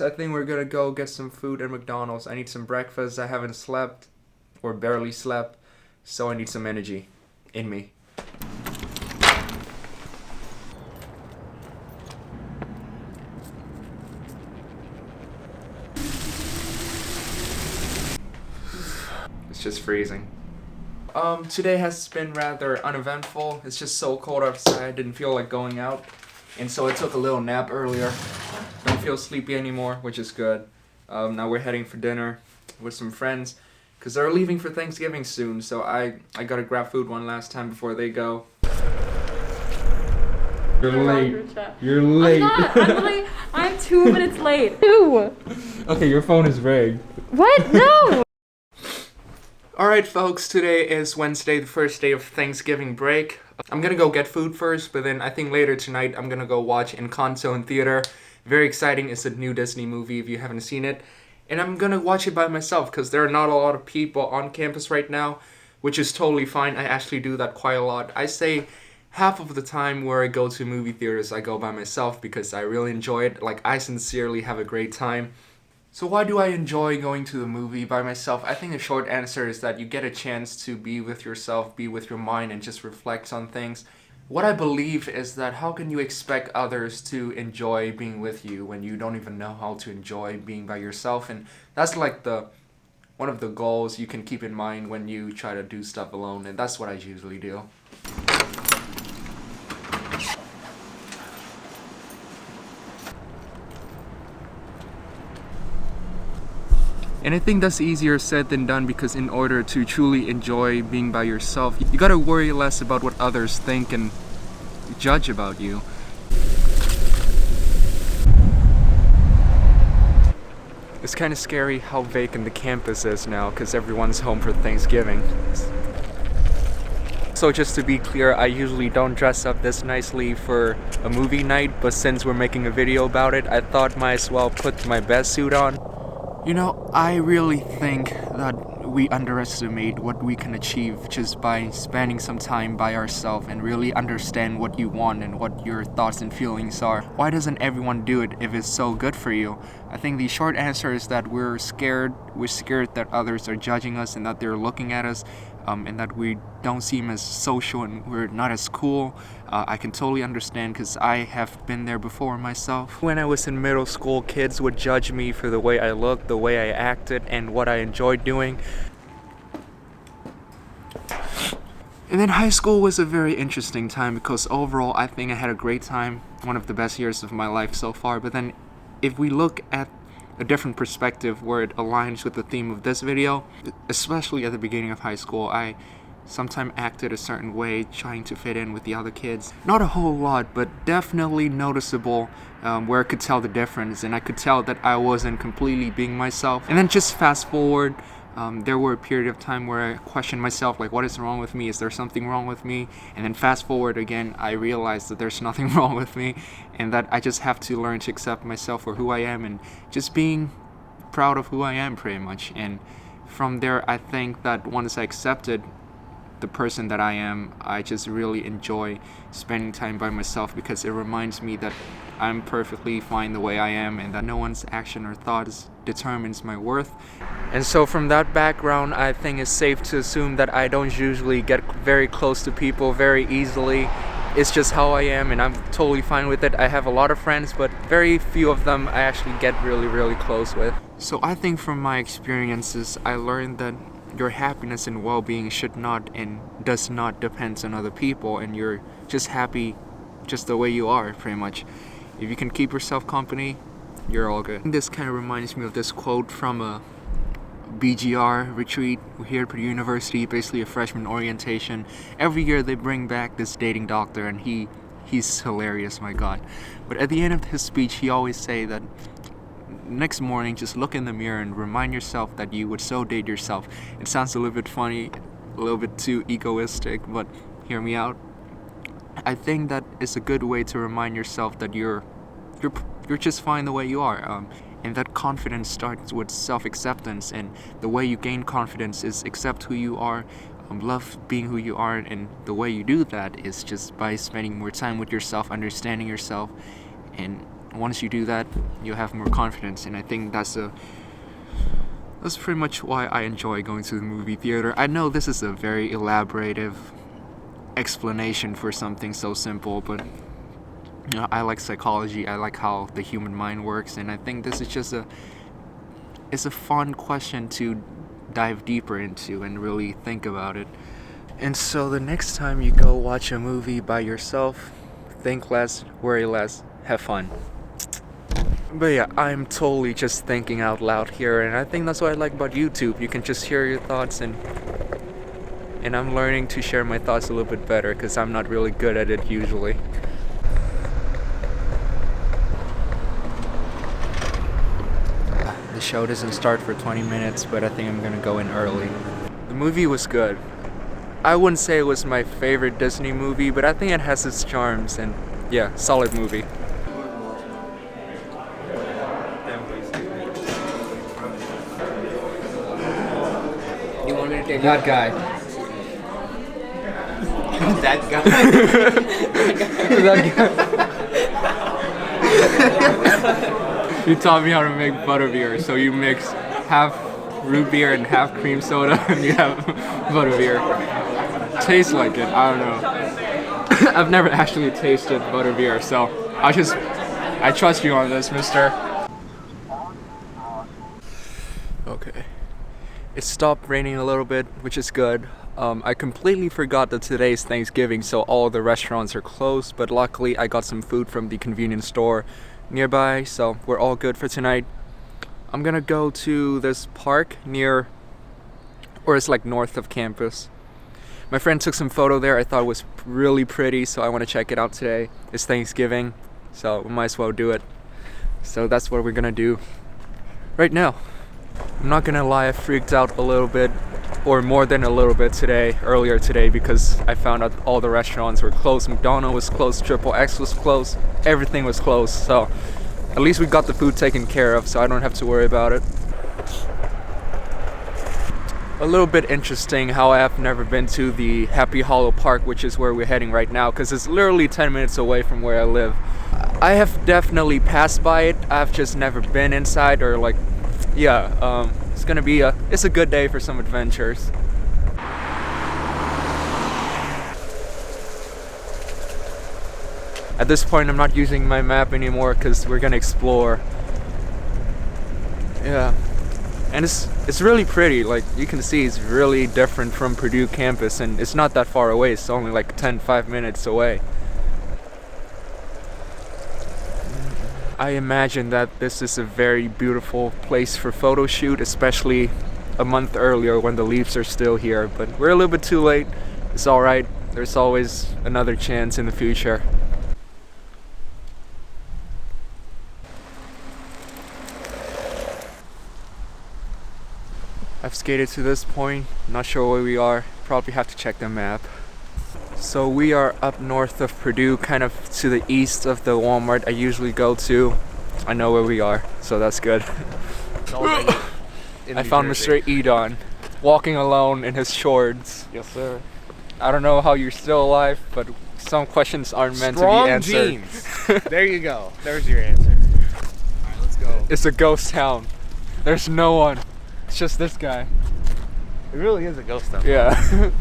I think we're gonna go get some food at McDonald's. I need some breakfast. I haven't slept or barely slept, so I need some energy in me. It's just freezing. Today has been rather uneventful. It's just so cold outside. I didn't feel like going out, and so I took a little nap earlier. Don't feel sleepy anymore, which is good. Now we're heading for dinner with some friends because they're leaving for Thanksgiving soon, so I gotta grab food one last time before they go. You're late. You're late. I'm 2 minutes late. 2. Okay, your phone is rigged. What? No. Alright folks, today is Wednesday, the first day of Thanksgiving break. I'm gonna go get food first, but then I think later tonight I'm gonna go watch Encanto in theater. Very exciting, it's a new Disney movie if you haven't seen it. And I'm gonna watch it by myself because there are not a lot of people on campus right now, which is totally fine. I actually do that quite a lot. I say half of the time where I go to movie theaters I go by myself because I really enjoy it. Like, I sincerely have a great time. So why do I enjoy going to the movie by myself? I think the short answer is that you get a chance to be with yourself, be with your mind, and just reflect on things. What I believe is that how can you expect others to enjoy being with you when you don't even know how to enjoy being by yourself? And that's like one of the goals you can keep in mind when you try to do stuff alone, and that's what I usually do. And I think that's easier said than done because in order to truly enjoy being by yourself, you gotta worry less about what others think and judge about you. It's kind of scary how vacant the campus is now because everyone's home for Thanksgiving. So just to be clear, I usually don't dress up this nicely for a movie night, but since we're making a video about it, I thought might as well put my best suit on. You know, I really think that we underestimate what we can achieve just by spending some time by ourselves and really understand what you want and what your thoughts and feelings are. Why doesn't everyone do it if it's so good for you? I think the short answer is that we're scared. We're scared that others are judging us and that they're looking at us. And that we don't seem as social and we're not as cool. I can totally understand because I have been there before myself. When I was in middle school, kids would judge me for the way I looked, the way I acted, and what I enjoyed doing. And then high school was a very interesting time because overall I think I had a great time, one of the best years of my life so far. But then if we look at a different perspective where it aligns with the theme of this video, especially at the beginning of high school, I sometimes acted a certain way trying to fit in with the other kids. Not a whole lot, but definitely noticeable where I could tell the difference, and I could tell that I wasn't completely being myself. And then just fast forward, there were a period of time where I questioned myself, like, what is wrong with me? Is there something wrong with me? And then fast forward again, I realized that there's nothing wrong with me and that I just have to learn to accept myself for who I am and just being proud of who I am pretty much. And from there, I think that once I accepted the person that I am, I just really enjoy spending time by myself because it reminds me that I'm perfectly fine the way I am and that no one's action or thoughts determines my worth. And so from that background, I think it's safe to assume that I don't usually get very close to people very easily. It's just how I am and I'm totally fine with it. I have a lot of friends, but very few of them I actually get really close with. So I think from my experiences, I learned that your happiness and well-being should not and does not depend on other people, and you're just happy just the way you are, pretty much. If you can keep yourself company, you're all good. This kind of reminds me of this quote from a BGR retreat here at Purdue University, basically a freshman orientation. Every year they bring back this dating doctor, and he's hilarious, my god. But at the end of his speech, he always say that next morning, just look in the mirror and remind yourself that you would so date yourself. It sounds a little bit funny, a little bit too egoistic, but hear me out. I think that is a good way to remind yourself that you're just fine the way you are. And that confidence starts with self-acceptance, and the way you gain confidence is accept who you are, love being who you are, and the way you do that is just by spending more time with yourself, understanding yourself, and once you do that, you have more confidence, and I think that's pretty much why I enjoy going to the movie theater. I know this is a very elaborative explanation for something so simple, but you know, I like psychology. I like how the human mind works, and I think this is just it's a fun question to dive deeper into and really think about it. And so the next time you go watch a movie by yourself, think less, worry less, have fun. But yeah, I'm totally just thinking out loud here, and I think that's what I like about YouTube. You can just hear your thoughts, and I'm learning to share my thoughts a little bit better because I'm not really good at it usually. The show doesn't start for 20 minutes, but I think I'm gonna go in early. The movie was good. I wouldn't say it was my favorite Disney movie, but I think it has its charms, and yeah, solid movie. You want me to take that guy? That guy. That guy. You taught me how to make butterbeer, so you mix half root beer and half cream soda, and you have butterbeer. Tastes like it, I don't know. I've never actually tasted butterbeer, so I trust you on this, mister. Okay. It stopped raining a little bit, which is good. I completely forgot that today's Thanksgiving, so all the restaurants are closed, but luckily I got some food from the convenience store nearby, so we're all good for tonight. I'm gonna go to this park it's like north of campus. My friend took some photo there. I thought it was really pretty, so I want to check it out today. It's Thanksgiving, so we might as well do it. So that's what we're gonna do right now. I'm not gonna lie, I freaked out a little bit, or more than a little bit earlier today, because I found out all the restaurants were closed. McDonald's was closed, Triple X was closed, everything was closed. So at least we got the food taken care of, so I don't have to worry about it. A little bit interesting how I have never been to the Happy Hollow Park, which is where we're heading right now, because it's literally 10 minutes away from where I live. I have definitely passed by it. I've just never been inside, or like, yeah, it's gonna be it's a good day for some adventures. At this point, I'm not using my map anymore because we're gonna explore. Yeah. And it's really pretty. Like, you can see it's really different from Purdue campus, and it's not that far away. It's only like 5 minutes away. I imagine that this is a very beautiful place for photo shoot, especially a month earlier when the leaves are still here. But we're a little bit too late. It's alright. There's always another chance in the future. I've skated to this point, not sure where we are, probably have to check the map. So we are up north of Purdue, kind of to the east of the Walmart I usually go to. I know where we are, so that's good. I found Mr. Edon, walking alone in his shorts. Yes, sir. I don't know how you're still alive, but some questions aren't meant to be answered. Genes. There you go. There's your answer. Alright, let's go. It's a ghost town. There's no one. It's just this guy. It really is a ghost town. Yeah.